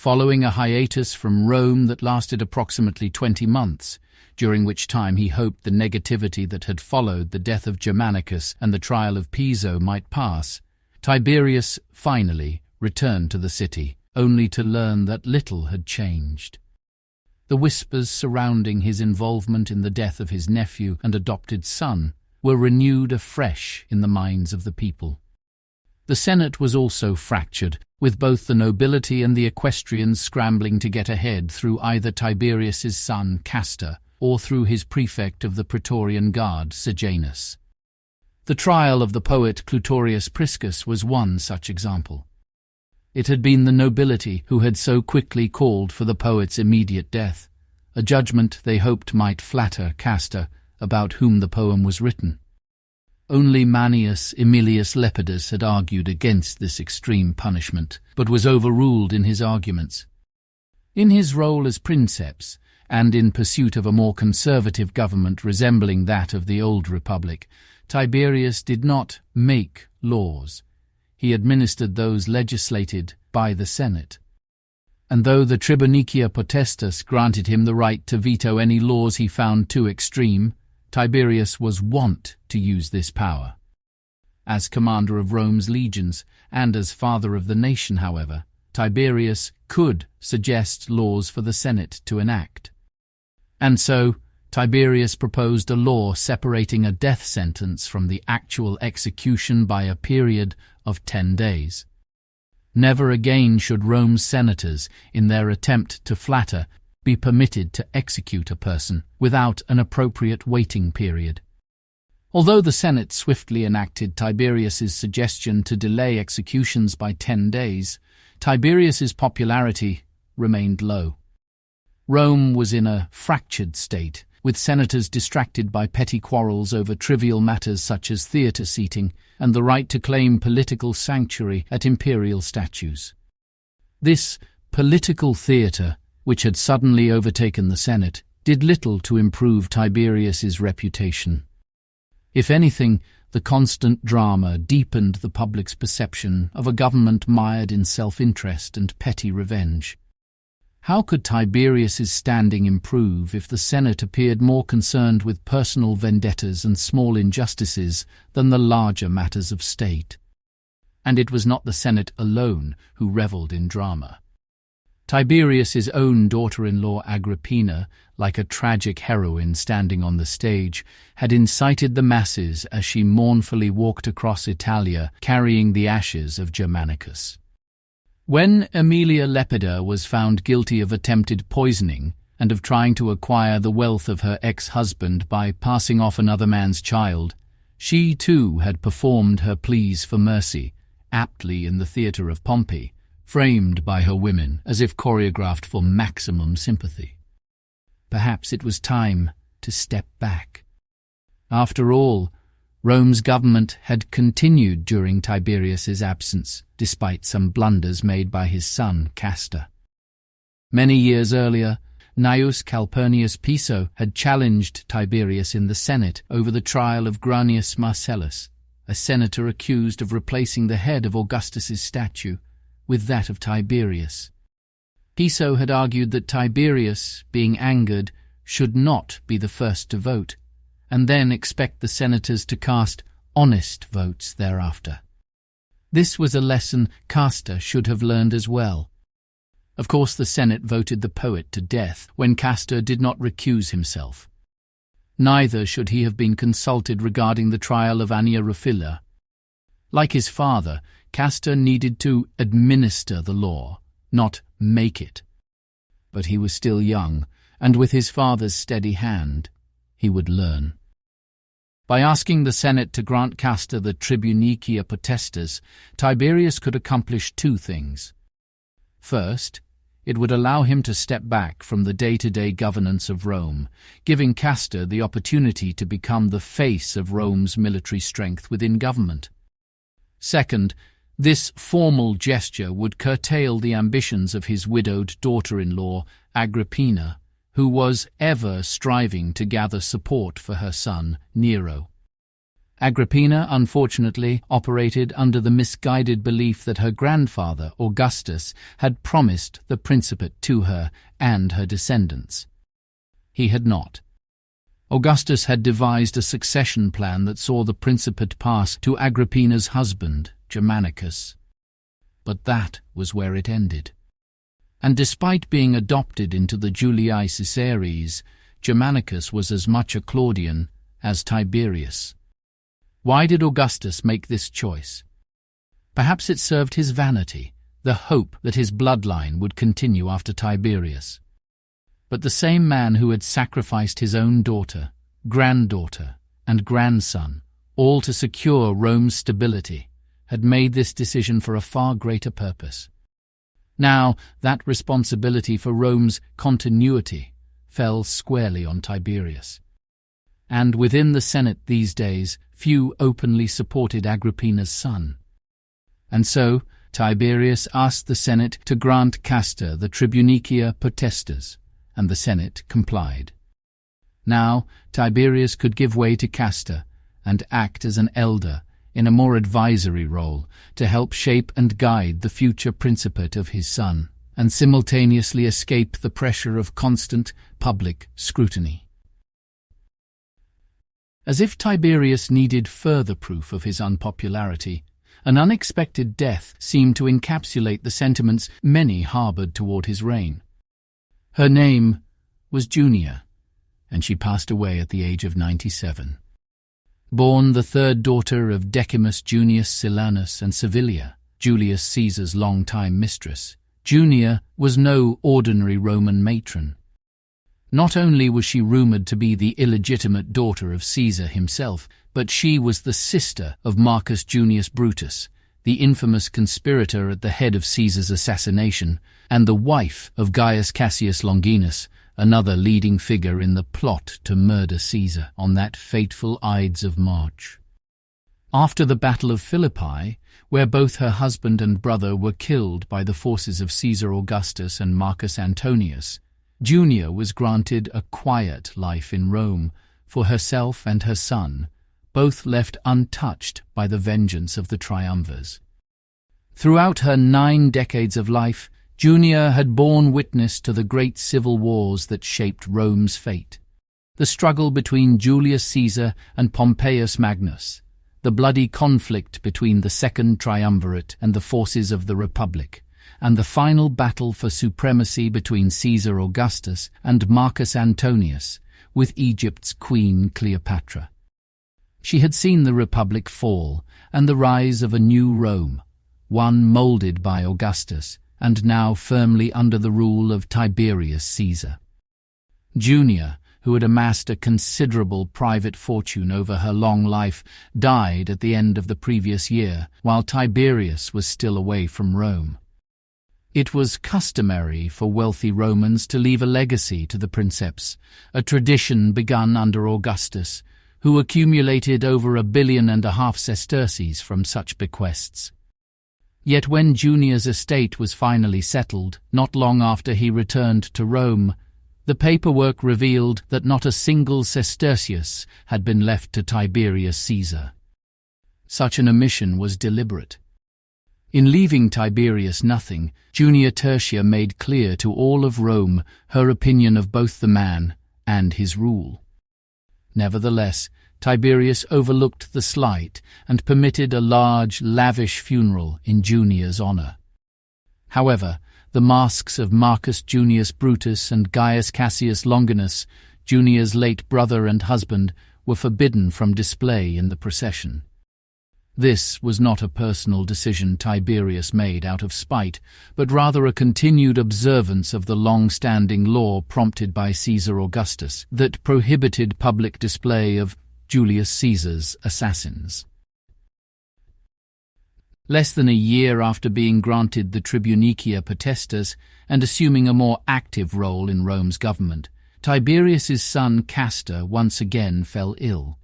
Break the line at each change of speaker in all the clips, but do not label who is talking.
following a hiatus from Rome that lasted approximately 20 months, during which time he hoped the negativity that had followed the death of Germanicus and the trial of Piso might pass. Tiberius finally returned to the city, only to learn that little had changed. The whispers surrounding his involvement in the death of his nephew and adopted son were renewed afresh in the minds of the people. The Senate was also fractured, with both the nobility and the equestrians scrambling to get ahead through either Tiberius's son Castor or through his prefect of the Praetorian Guard, Sejanus. The trial of the poet Clutorius Priscus was one such example. It had been the nobility who had so quickly called for the poet's immediate death, a judgment they hoped might flatter Castor, about whom the poem was written. Only Manius Aemilius Lepidus had argued against this extreme punishment, but was overruled in his arguments. In his role as princeps, and in pursuit of a more conservative government resembling that of the old republic, Tiberius did not make laws. He administered those legislated by the Senate. And though the Tribunicia Potestas granted him the right to veto any laws he found too extreme, Tiberius was wont to use this power. As commander of Rome's legions and as father of the nation, however, Tiberius could suggest laws for the Senate to enact. And so, Tiberius proposed a law separating a death sentence from the actual execution by a period of 10 days. Never again should Rome's senators, in their attempt to flatter, be permitted to execute a person without an appropriate waiting period. Although the Senate swiftly enacted Tiberius's suggestion to delay executions by 10 days, Tiberius's popularity remained low. Rome was in a fractured state, with senators distracted by petty quarrels over trivial matters such as theatre seating and the right to claim political sanctuary at imperial statues. This political theatre, which had suddenly overtaken the Senate, did little to improve Tiberius's reputation. If anything, the constant drama deepened the public's perception of a government mired in self-interest and petty revenge. How could Tiberius's standing improve if the Senate appeared more concerned with personal vendettas and small injustices than the larger matters of state? And it was not the Senate alone who revelled in drama. Tiberius's own daughter-in-law Agrippina, like a tragic heroine standing on the stage, had incited the masses as she mournfully walked across Italia carrying the ashes of Germanicus. When Aemilia Lepida was found guilty of attempted poisoning and of trying to acquire the wealth of her ex-husband by passing off another man's child, she too had performed her pleas for mercy, aptly in the theatre of Pompey, framed by her women as if choreographed for maximum sympathy. Perhaps it was time to step back. After all, Rome's government had continued during Tiberius's absence, despite some blunders made by his son Castor. Many years earlier, Gnaeus Calpurnius Piso had challenged Tiberius in the Senate over the trial of Granius Marcellus, a senator accused of replacing the head of Augustus's statue with that of Tiberius. Piso had argued that Tiberius, being angered, should not be the first to vote, and then expect the senators to cast honest votes thereafter. This was a lesson Castor should have learned as well. Of course, the Senate voted the poet to death when Castor did not recuse himself. Neither should he have been consulted regarding the trial of Annia Rufilla. Like his father, Castor needed to administer the law, not make it. But he was still young, and with his father's steady hand, he would learn. By asking the Senate to grant Castor the Tribunicia Potestas, Tiberius could accomplish two things. First, it would allow him to step back from the day-to-day governance of Rome, giving Castor the opportunity to become the face of Rome's military strength within government. Second, this formal gesture would curtail the ambitions of his widowed daughter-in-law, Agrippina, who was ever striving to gather support for her son, Nero. Agrippina, unfortunately, operated under the misguided belief that her grandfather, Augustus, had promised the principate to her and her descendants. He had not. Augustus had devised a succession plan that saw the principate pass to Agrippina's husband, Germanicus. But that was where it ended. And despite being adopted into the Julii Caesares, Germanicus was as much a Claudian as Tiberius. Why did Augustus make this choice? Perhaps it served his vanity, the hope that his bloodline would continue after Tiberius. But the same man who had sacrificed his own daughter, granddaughter, and grandson, all to secure Rome's stability, had made this decision for a far greater purpose. Now, that responsibility for Rome's continuity fell squarely on Tiberius. And within the Senate these days, few openly supported Agrippina's son. And so, Tiberius asked the Senate to grant Castor the tribunicia potestas, and the Senate complied. Now, Tiberius could give way to Castor and act as an elder in a more advisory role to help shape and guide the future principate of his son, and simultaneously escape the pressure of constant public scrutiny. As if Tiberius needed further proof of his unpopularity, an unexpected death seemed to encapsulate the sentiments many harbored toward his reign. Her name was Junia, and she passed away at the age of 97. Born the third daughter of Decimus Junius Silanus and Servilia, Julius Caesar's longtime mistress, Junia was no ordinary Roman matron. Not only was she rumored to be the illegitimate daughter of Caesar himself, but she was the sister of Marcus Junius Brutus, the infamous conspirator at the head of Caesar's assassination, and the wife of Gaius Cassius Longinus, another leading figure in the plot to murder Caesar on that fateful Ides of March. After the Battle of Philippi, where both her husband and brother were killed by the forces of Caesar Augustus and Marcus Antonius, Junia was granted a quiet life in Rome for herself and her son, both left untouched by the vengeance of the triumvirs. Throughout her 9 decades of life, Junia had borne witness to the great civil wars that shaped Rome's fate. The struggle between Julius Caesar and Pompeius Magnus, the bloody conflict between the Second Triumvirate and the forces of the Republic, and the final battle for supremacy between Caesar Augustus and Marcus Antonius, with Egypt's Queen Cleopatra. She had seen the Republic fall and the rise of a new Rome, one moulded by Augustus, and now firmly under the rule of Tiberius Caesar. Junia, who had amassed a considerable private fortune over her long life, died at the end of the previous year, while Tiberius was still away from Rome. It was customary for wealthy Romans to leave a legacy to the princeps, a tradition begun under Augustus, who accumulated over 1.5 billion sesterces from such bequests. Yet when Junia's estate was finally settled, not long after he returned to Rome, the paperwork revealed that not a single sestertius had been left to Tiberius Caesar. Such an omission was deliberate. In leaving Tiberius nothing, Junia Tertia made clear to all of Rome her opinion of both the man and his rule. Nevertheless, Tiberius overlooked the slight and permitted a large, lavish funeral in Junia's honor. However, the masks of Marcus Junius Brutus and Gaius Cassius Longinus, Junia's late brother and husband, were forbidden from display in the procession. This was not a personal decision Tiberius made out of spite, but rather a continued observance of the long-standing law prompted by Caesar Augustus that prohibited public display of Julius Caesar's assassins. Less than a year after being granted the tribunicia potestas and assuming a more active role in Rome's government, Tiberius's son Castor once again fell ill.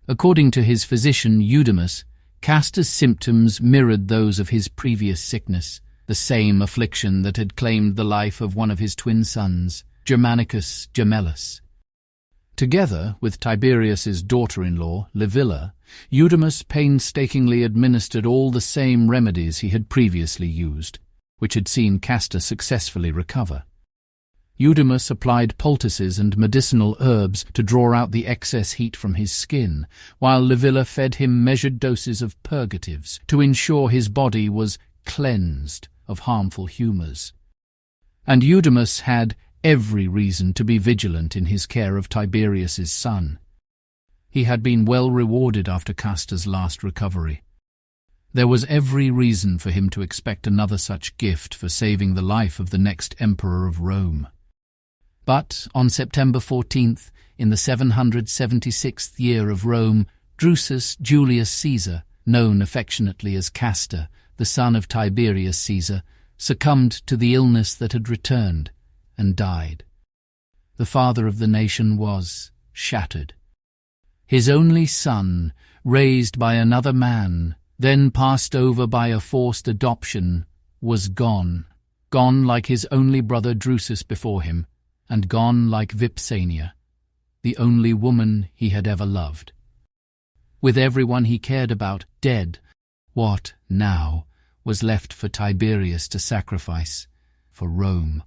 According to his physician Eudemus, Castor's symptoms mirrored those of his previous sickness, the same affliction that had claimed the life of one of his twin sons, Germanicus Gemellus. Together with Tiberius's daughter-in-law, Livilla, Eudemus painstakingly administered all the same remedies he had previously used, which had seen Castor successfully recover. Eudemus applied poultices and medicinal herbs to draw out the excess heat from his skin, while Livilla fed him measured doses of purgatives to ensure his body was cleansed of harmful humours. And Eudemus had every reason to be vigilant in his care of Tiberius's son. He had been well rewarded after Castor's last recovery. There was every reason for him to expect another such gift for saving the life of the next emperor of Rome. But on September 14th, in the 776th year of Rome, Drusus Julius Caesar, known affectionately as Castor, the son of Tiberius Caesar, succumbed to the illness that had returned and died. The father of the nation was shattered. His only son, raised by another man, then passed over by a forced adoption, was gone like his only brother Drusus before him, and gone like Vipsania, the only woman he had ever loved. With everyone he cared about dead, what, now, was left for Tiberius to sacrifice for Rome?